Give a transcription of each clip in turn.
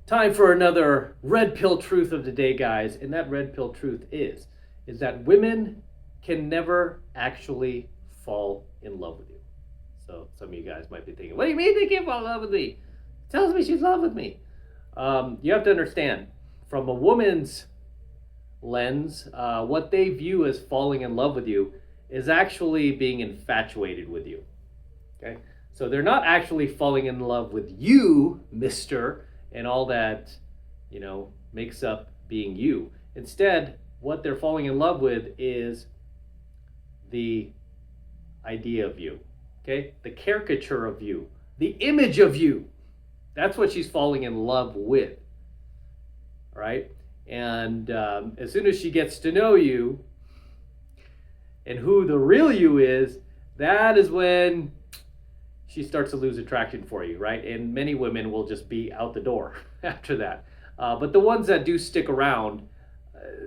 Time for another red pill truth of the day, guys. And that red pill truth is that women can never actually fall in love with you. So some of you guys might be thinking, what do you mean they can't fall in love with me? Tells me she's in love with me. You have to understand, from a woman's lens, what they view as falling in love with you is actually being infatuated with you. Okay? So they're not actually falling in love with you, mister, and all that, makes up being you. Instead, what they're falling in love with is the idea of you, okay? The caricature of you, the image of you. That's what she's falling in love with, right? And as soon as she gets to know you and who the real you is, that is when she starts to lose attraction for you, right? And many women will just be out the door after that. But the ones that do stick around,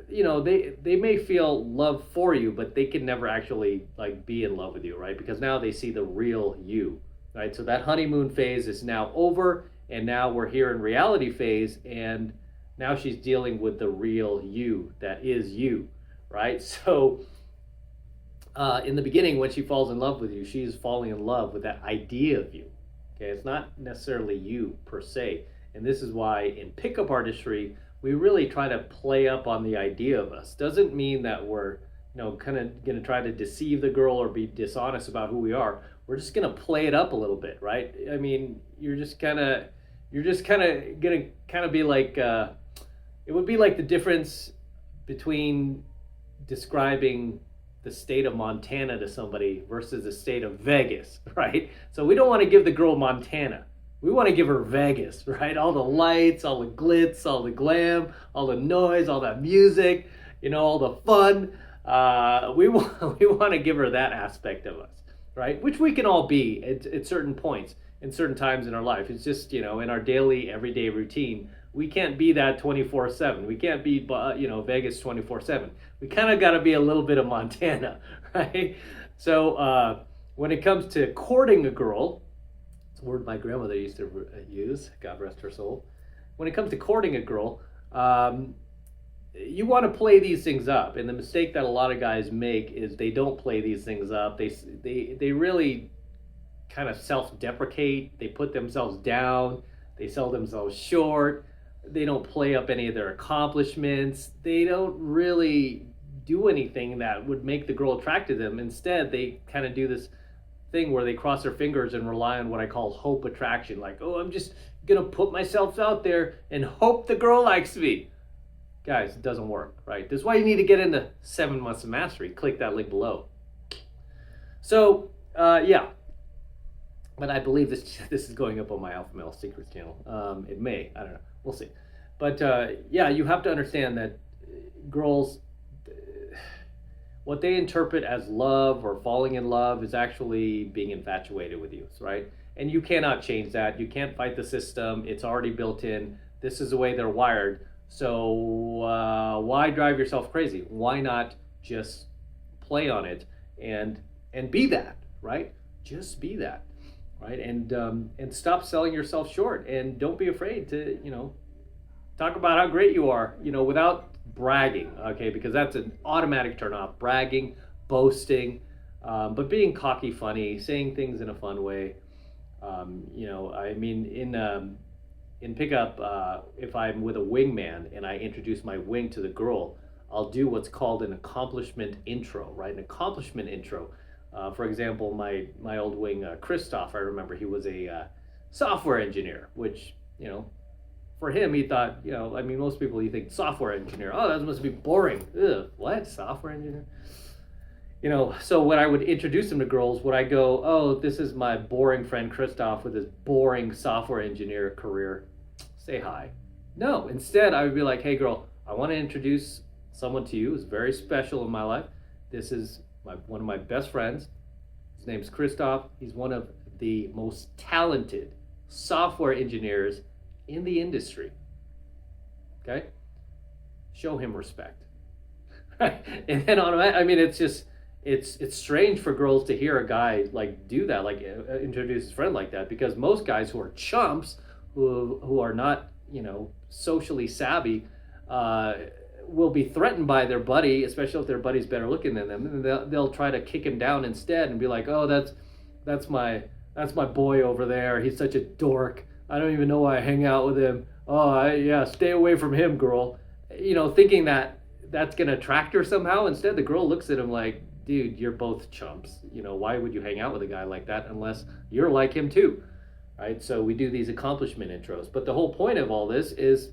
they may feel love for you, but they can never actually be in love with you, right? Because now they see the real you, right? So that honeymoon phase is now over, and now we're here in reality phase, and now she's dealing with the real you that is you, right? So in the beginning, when she falls in love with you, she is falling in love with that idea of you. Okay, it's not necessarily you per se. And this is why in pickup artistry, we really try to play up on the idea of us. Doesn't mean that we're, kind of going to try to deceive the girl or be dishonest about who we are. We're just going to play it up a little bit, right? I mean, you're just kind of going to be like, it would be like the difference between describing the state of Montana to somebody versus the state of Vegas, right? So we don't want to give the girl Montana. We want to give her Vegas, right? All the lights, all the glitz, all the glam, all the noise, all that music, all the fun. We want to give her that aspect of us, right? Which we can all be at certain points, in certain times in our life. It's just, in our daily, everyday routine, we can't be that 24/7. We can't be, Vegas 24/7. We kind of got to be a little bit of Montana, right? So when it comes to courting a girl, it's a word my grandmother used to use, God rest her soul. When it comes to courting a girl, you want to play these things up. And the mistake that a lot of guys make is they don't play these things up. They really kind of self-deprecate. They put themselves down. They sell themselves short. They don't play up any of their accomplishments. They don't really do anything that would make the girl attracted to them. Instead, they kind of do this thing where they cross their fingers and rely on what I call hope attraction. Like, oh, I'm just going to put myself out there and hope the girl likes me. Guys, it doesn't work, right? That's why you need to get into 7 months of mastery. Click that link below. So, yeah. But I believe this is going up on my AlphaMaleSecrets channel. It may. I don't know. We'll see. But yeah, you have to understand that girls, what they interpret as love or falling in love is actually being infatuated with you, right? And you cannot change that. You can't fight the system. It's already built in. This is the way they're wired. So why drive yourself crazy? Why not just play on it and be that, right? Just be that. Right, and stop selling yourself short, and don't be afraid to talk about how great you are, without bragging, okay? Because that's an automatic turn off. Bragging, boasting, but being cocky, funny, saying things in a fun way. I mean, in pickup, if I'm with a wingman and I introduce my wing to the girl, I'll do what's called an accomplishment intro, right? An accomplishment intro. For example, my old wing, Christoph, I remember he was a software engineer, which, for him, he thought, most people, you think software engineer, oh, that must be boring. Ugh, what? Software engineer? So when I would introduce him to girls, would I go, oh, this is my boring friend Christoph with his boring software engineer career. Say hi. No, instead, I would be like, hey, girl, I want to introduce someone to you who's very special in my life. This is one of my best friends. His name's Christoph. He's one of the most talented software engineers in the industry. Okay? Show him respect. And then it's strange for girls to hear a guy do that, introduce his friend like that, because most guys who are chumps, who are not socially savvy, will be threatened by their buddy, especially if their buddy's better looking than them. And they'll try to kick him down instead and be like, oh, that's my boy over there. He's such a dork. I don't even know why I hang out with him. Oh, yeah, stay away from him, girl. Thinking that that's going to attract her somehow. Instead, the girl looks at him like, dude, you're both chumps. Why would you hang out with a guy like that unless you're like him too? Right? So we do these accomplishment intros. But the whole point of all this is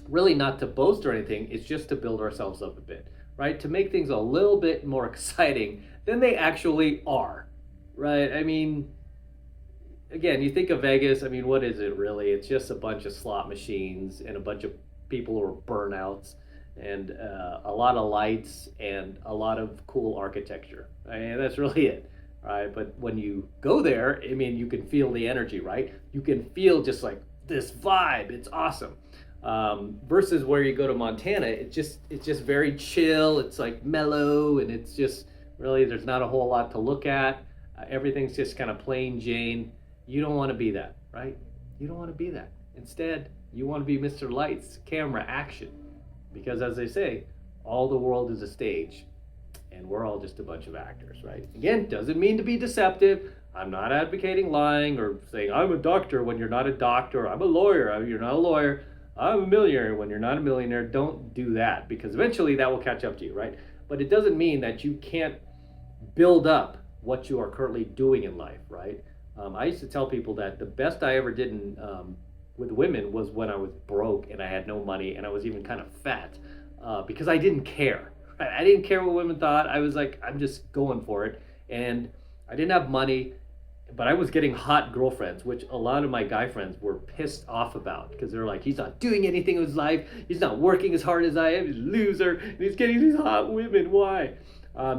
really not to boast or anything. It's just to build ourselves up a bit, right? To make things a little bit more exciting than they actually are, right? I mean, again, you think of Vegas, I mean, what is it really? It's just a bunch of slot machines and a bunch of people who are burnouts and a lot of lights and a lot of cool architecture. I mean, that's really it, right? But when you go there, I mean, you can feel the energy, right? You can feel just like this vibe. It's awesome. Versus where you go to Montana, it's just very chill. It's like mellow, and it's just really, there's not a whole lot to look at. Everything's just kind of plain Jane. You don't want to be that, right? You don't want to be that. Instead, you want to be Mr. Lights, camera, action. Because as they say, all the world is a stage, and we're all just a bunch of actors, right? Again, doesn't mean to be deceptive. I'm not advocating lying or saying I'm a doctor when you're not a doctor. I'm a lawyer. You're not a lawyer. I'm a millionaire when you're not a millionaire. Don't do that, because eventually that will catch up to you, right? But it doesn't mean that you can't build up what you are currently doing in life, right? I used to tell people that the best I ever did with women was when I was broke and I had no money and I was even kind of fat, because I didn't care. Right? I didn't care what women thought. I was like, I'm just going for it. And I didn't have money, but I was getting hot girlfriends, which a lot of my guy friends were pissed off about, because they're like, he's not doing anything with his life. He's not working as hard as I am. He's a loser. And he's getting these hot women. Why?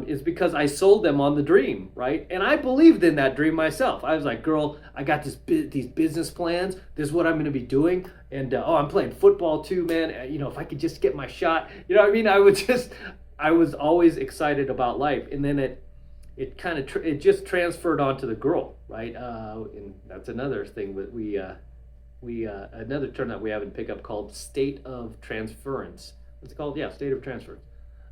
Is because I sold them on the dream, right? And I believed in that dream myself. I was like, girl, I got these business plans. This is what I'm going to be doing. And, I'm playing football too, man. If I could just get my shot, what I mean? I was always excited about life. And then it kind of, it just transferred onto the girl, right? And that's another thing that we another term that we have in pickup called state of transference. What's it called? Yeah, state of transference.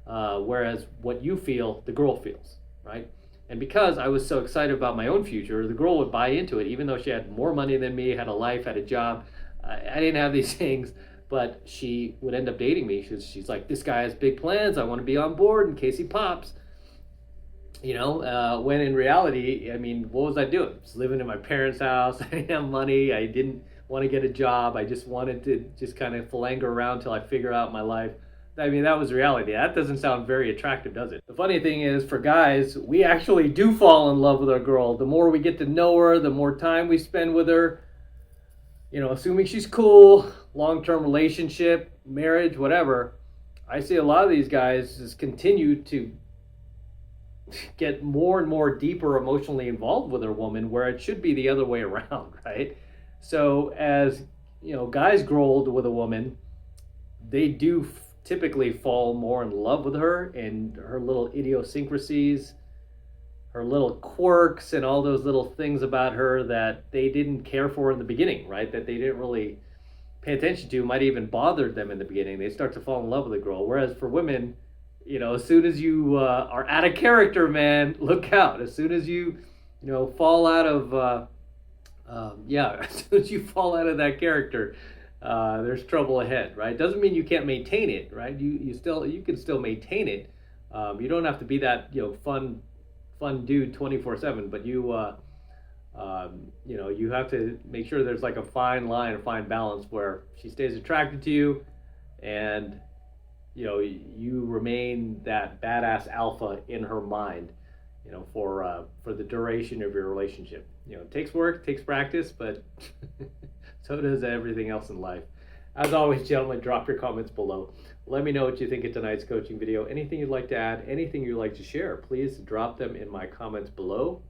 Whereas what you feel, the girl feels, right? And because I was so excited about my own future, the girl would buy into it, even though she had more money than me, had a life, had a job. I didn't have these things, but she would end up dating me. She's like, this guy has big plans. I want to be on board in case he pops. When in reality, I mean, what was I doing? Just living in my parents' house. I didn't have money. I didn't want to get a job. I just wanted to just kind of philanger around till I figure out my life. I mean, that was reality. That doesn't sound very attractive, does it? The funny thing is, for guys, we actually do fall in love with our girl. The more we get to know her, the more time we spend with her, assuming she's cool, long-term relationship, marriage, whatever. I see a lot of these guys just continue to get more and more deeper emotionally involved with their woman, where it should be the other way around, right? So as, guys grow older with a woman, they do typically fall more in love with her and her little idiosyncrasies, her little quirks, and all those little things about her that they didn't care for in the beginning, right? That they didn't really pay attention to, might even bother them in the beginning. They start to fall in love with a girl. Whereas for women, as soon as you are out of character, man, look out. As soon as you, fall out of, as soon as you fall out of that character, there's trouble ahead, right? Doesn't mean you can't maintain it, right? You can still maintain it. You don't have to be that fun dude 24/7, but you have to make sure there's like a fine line, a fine balance where she stays attracted to you, and you remain that badass alpha in her mind, for the duration of your relationship. It takes work, takes practice, but so does everything else in life. As always, gentlemen, drop your comments below. Let me know what you think of tonight's coaching video. Anything you'd like to add, anything you'd like to share, please drop them in my comments below.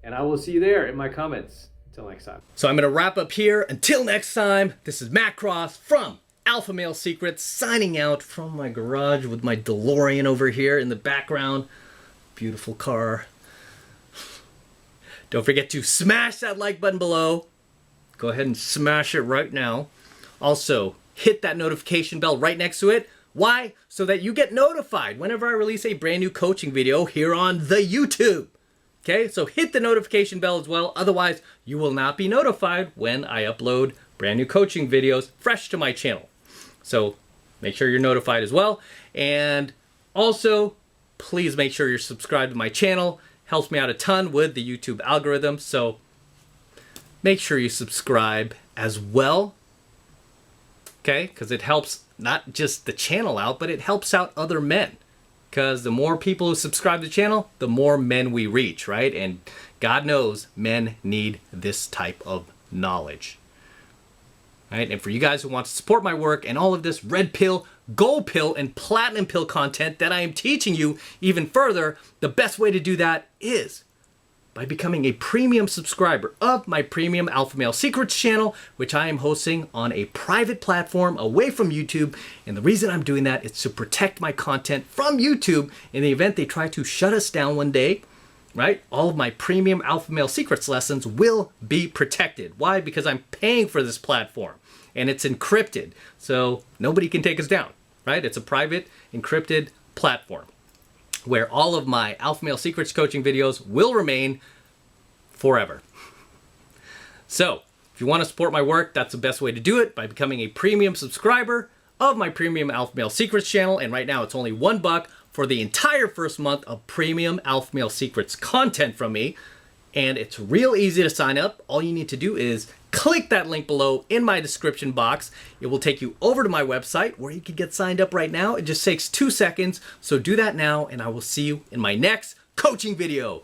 And I will see you there in my comments. Until next time. So I'm going to wrap up here. Until next time, this is Matt Cross from AlphaMaleSecrets, signing out from my garage with my DeLorean over here in the background. Beautiful car. Don't forget to smash that like button below. Go ahead and smash it right now. Also, hit that notification bell right next to it. Why? So that you get notified whenever I release a brand new coaching video here on the YouTube. Okay, so hit the notification bell as well. Otherwise, you will not be notified when I upload brand new coaching videos fresh to my channel. So make sure you're notified as well. And also, please make sure you're subscribed to my channel. Helps me out a ton with the YouTube algorithm. So make sure you subscribe as well. Okay, because it helps not just the channel out, but it helps out other men. Because the more people who subscribe to the channel, the more men we reach, right? And God knows men need this type of knowledge. Right? And for you guys who want to support my work and all of this red pill, gold pill, and platinum pill content that I am teaching you even further, the best way to do that is by becoming a premium subscriber of my premium Alpha Male Secrets channel, which I am hosting on a private platform away from YouTube. And the reason I'm doing that is to protect my content from YouTube in the event they try to shut us down one day, right? All of my premium Alpha Male Secrets lessons will be protected. Why? Because I'm paying for this platform and it's encrypted. So nobody can take us down, right? It's a private encrypted platform where all of my Alpha Male Secrets coaching videos will remain forever. So, if you want to support my work, that's the best way to do it, by becoming a premium subscriber of my premium Alpha Male Secrets channel. And right now it's only $1 for the entire first month of premium Alpha Male Secrets content from me. And it's real easy to sign up. All you need to do is click that link below in my description box. It will take you over to my website where you can get signed up right now. It just takes 2 seconds. So do that now, and I will see you in my next coaching video.